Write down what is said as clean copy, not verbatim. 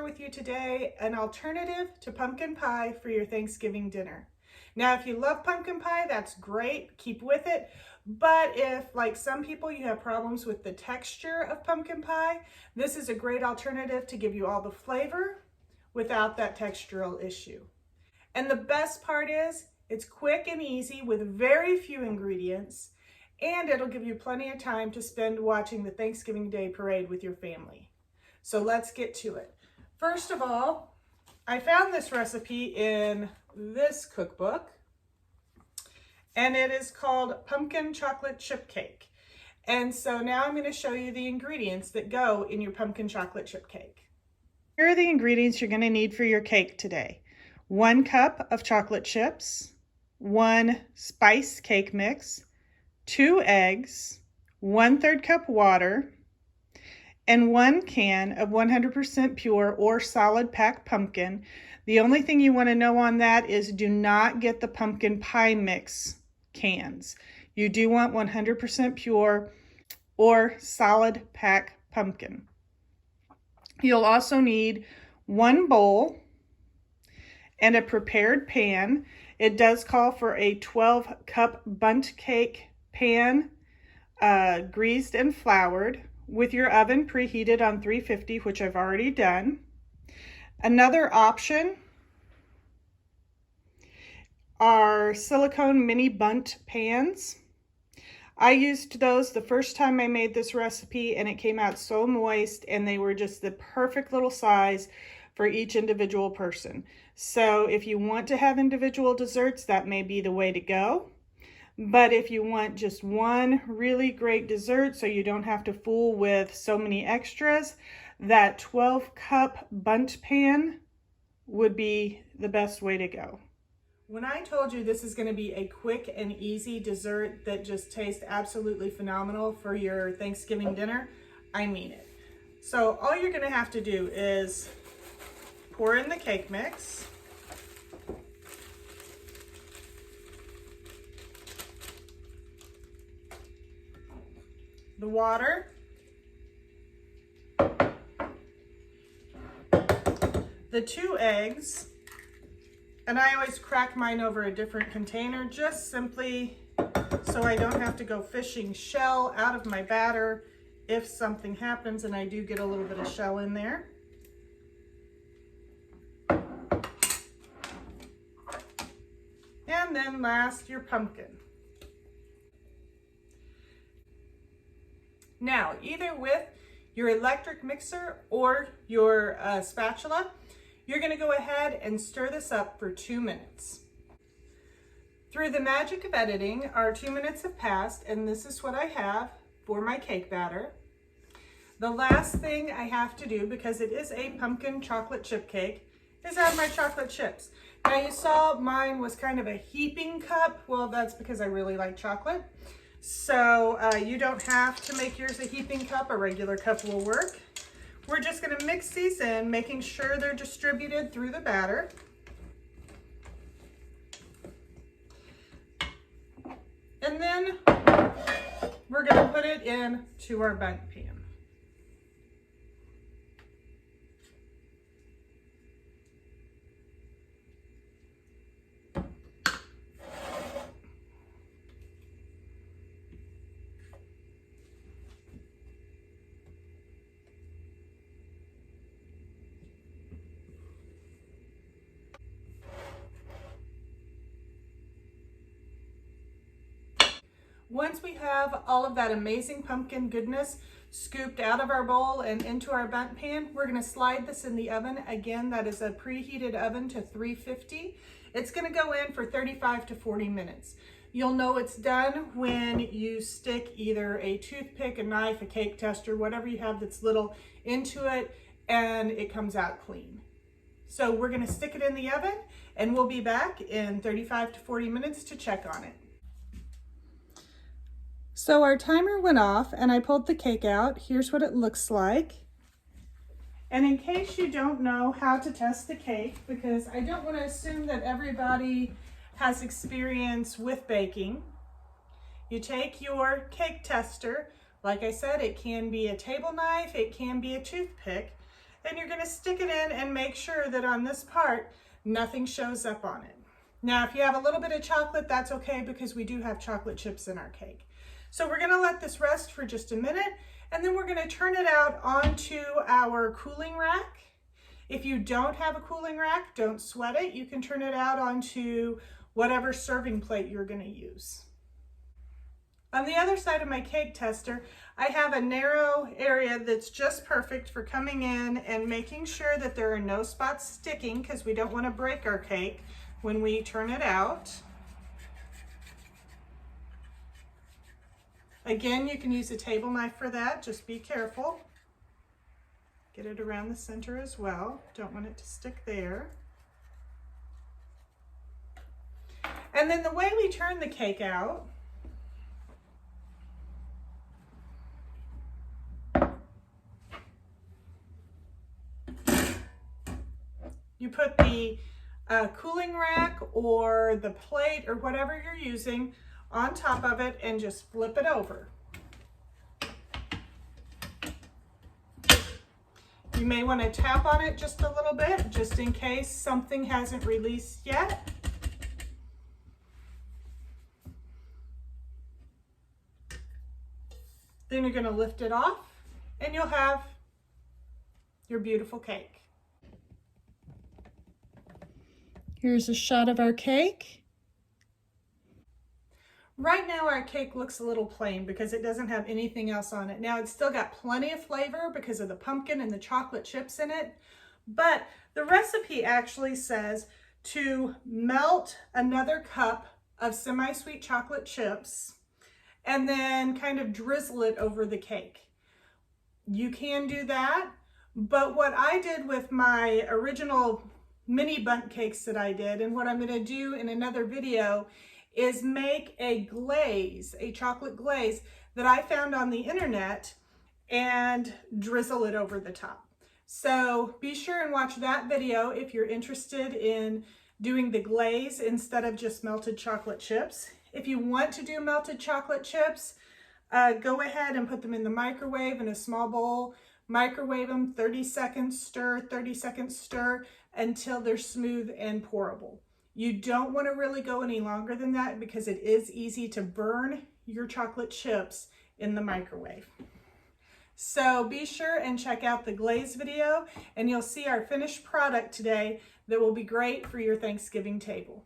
with you today an alternative to pumpkin pie for your Thanksgiving dinner. Now, if you love pumpkin pie, that's great, keep with it. But if, like some people, you have problems with the texture of pumpkin pie, this is a great alternative to give you all the flavor without that textural issue. And the best part is, it's quick and easy with very few ingredients, and it'll give you plenty of time to spend watching the Thanksgiving Day parade with your family. So let's get to it. First of all, I found this recipe in this cookbook, and it is called Pumpkin Chocolate Chip Cake. And so now I'm going to show you the ingredients that go in your pumpkin chocolate chip cake. Here are the ingredients you're going to need for your cake today. 1 cup of chocolate chips, 1 spice cake mix, 2 eggs, 1/3 cup water, and 1 can of 100% pure or solid pack pumpkin. The only thing you want to know on that is do not get the pumpkin pie mix cans. You do want 100% pure or solid pack pumpkin. You'll also need 1 bowl and a prepared pan. It does call for a 12-cup bundt cake pan, greased and floured, with your oven preheated on 350, which I've already done. Another option are silicone mini bundt pans. I used those the first time I made this recipe, and it came out so moist, and they were just the perfect little size for each individual person. So if you want to have individual desserts, that may be the way to go. But if you want just one really great dessert so you don't have to fool with so many extras, that 12-cup bundt pan would be the best way to go. When I told you this is going to be a quick and easy dessert that just tastes absolutely phenomenal for your Thanksgiving dinner, I mean it. So all you're going to have to do is pour in the cake mix, the water, the 2 eggs, and I always crack mine over a different container just simply so I don't have to go fishing shell out of my batter if something happens and I do get a little bit of shell in there. And then last, your pumpkin. Now, either with your electric mixer or your spatula, you're going to go ahead and stir this up for 2 minutes. Through the magic of editing, our 2 minutes have passed, and this is what I have for my cake batter. The last thing I have to do, because it is a pumpkin chocolate chip cake, is add my chocolate chips. Now you saw mine was kind of a heaping cup. Well, that's because I really like chocolate. So you don't have to make yours a heaping cup. A regular cup will work. We're just going to mix these in, making sure they're distributed through the batter. And then we're going to put it into our bundt pan. Once we have all of that amazing pumpkin goodness scooped out of our bowl and into our bundt pan, we're going to slide this in the oven. Again, that is a preheated oven to 350. It's going to go in for 35 to 40 minutes. You'll know it's done when you stick either a toothpick, a knife, a cake tester, whatever you have that's little, into it, and it comes out clean. So we're going to stick it in the oven, and we'll be back in 35 to 40 minutes to check on it. So our timer went off and I pulled the cake out. Here's what it looks like. And in case you don't know how to test the cake, because I don't want to assume that everybody has experience with baking, you take your cake tester. Like I said, it can be a table knife, it can be a toothpick, and you're going to stick it in and make sure that on this part, nothing shows up on it. Now, if you have a little bit of chocolate, that's okay because we do have chocolate chips in our cake. So we're going to let this rest for just a minute, and then we're going to turn it out onto our cooling rack. If you don't have a cooling rack, don't sweat it. You can turn it out onto whatever serving plate you're going to use. On the other side of my cake tester, I have a narrow area that's just perfect for coming in and making sure that there are no spots sticking because we don't want to break our cake when we turn it out. Again, you can use a table knife for that, just be careful. Get it around the center as well. Don't want it to stick there. And then the way we turn the cake out, you put the cooling rack or the plate or whatever you're using on top of it and just flip it over. You may want to tap on it just a little bit, just in case something hasn't released yet. Then you're going to lift it off and you'll have your beautiful cake. Here's a shot of our cake. Right now our cake looks a little plain because it doesn't have anything else on it. Now it's still got plenty of flavor because of the pumpkin and the chocolate chips in it, but the recipe actually says to melt another cup of semi-sweet chocolate chips and then kind of drizzle it over the cake. You can do that, but what I did with my original mini bundt cakes that I did, and what I'm going to do in another video, is make a glaze, a chocolate glaze that I found on the internet and drizzle it over the top. So be sure and watch that video if you're interested in doing the glaze instead of just melted chocolate chips. If you want to do melted chocolate chips, go ahead and put them in the microwave in a small bowl. Microwave them 30 seconds, stir, 30 seconds, stir until they're smooth and pourable. You don't want to really go any longer than that because it is easy to burn your chocolate chips in the microwave. So be sure and check out the glaze video and you'll see our finished product today that will be great for your Thanksgiving table.